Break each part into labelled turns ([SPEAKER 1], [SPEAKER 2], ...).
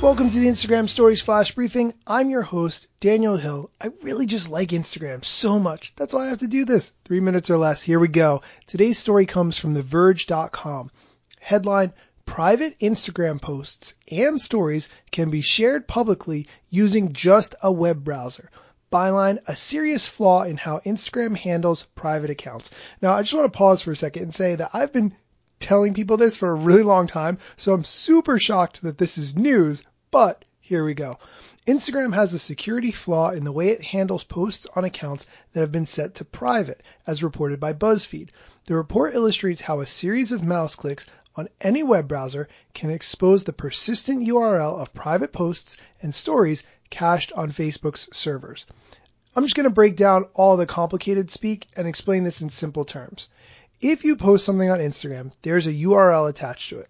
[SPEAKER 1] Welcome to the Instagram Stories Flash Briefing. I'm your host, Daniel Hill. I really just like Instagram so much. That's why I have to do this. 3 minutes or less. Here we go. Today's story comes from TheVerge.com. Headline: Private Instagram posts and stories can be shared publicly using just a web browser. Byline: a serious flaw in how Instagram handles private accounts. Now, I just want to pause for a second and say that I've been telling people this for a really long time, so I'm super shocked that this is news, but here we go. Instagram has a security flaw in the way it handles posts on accounts that have been set to private, as reported by Buzzfeed. The report illustrates how a series of mouse clicks on any web browser can expose the persistent URL of private posts and stories cached on Facebook's servers. I'm just going to break down all the complicated speak and explain this in simple terms. If you post something on Instagram, there's a URL attached to it.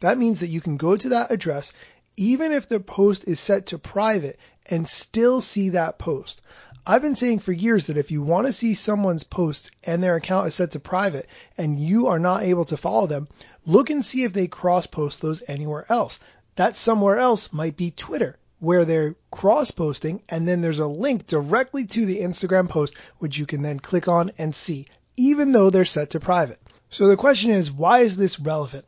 [SPEAKER 1] That means that you can go to that address even if the post is set to private and still see that post. I've been saying for years that if you want to see someone's post and their account is set to private and you are not able to follow them, look and see if they cross-post those anywhere else. That somewhere else might be Twitter, where they're cross-posting, and then there's a link directly to the Instagram post, which you can then click on and see, even though they're set to private. So the question is, why is this relevant?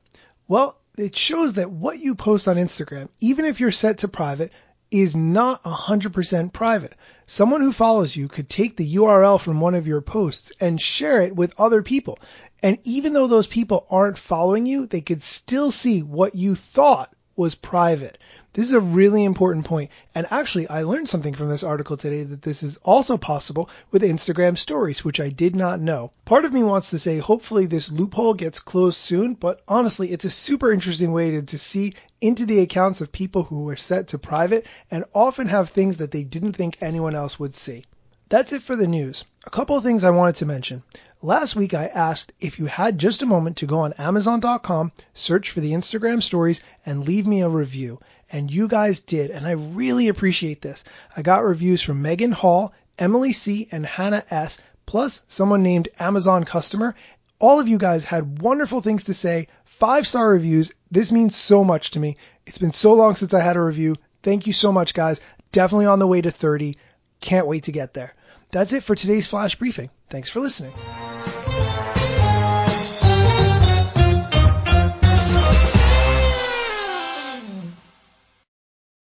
[SPEAKER 1] Well, it shows that what you post on Instagram, even if you're set to private, is not 100% private. Someone who follows you could take the URL from one of your posts and share it with other people. And even though those people aren't following you, they could still see what you thought was private. This is a really important point. And actually, I learned something from this article today, that this is also possible with Instagram stories, which I did not know. Part of me wants to say, hopefully this loophole gets closed soon, but honestly, it's a super interesting way to see into the accounts of people who were set to private and often have things that they didn't think anyone else would see. That's it for the news. A couple of things I wanted to mention. Last week I asked if you had just a moment to go on Amazon.com, search for the Instagram stories, and leave me a review. And you guys did, and I really appreciate this. I got reviews from Megan Hall, Emily C., and Hannah S., plus someone named Amazon Customer. All of you guys had wonderful things to say, 5-star reviews. This means so much to me. It's been so long since I had a review. Thank you so much, guys. Definitely on the way to 30. Can't wait to get there. That's it for today's Flash Briefing. Thanks for listening.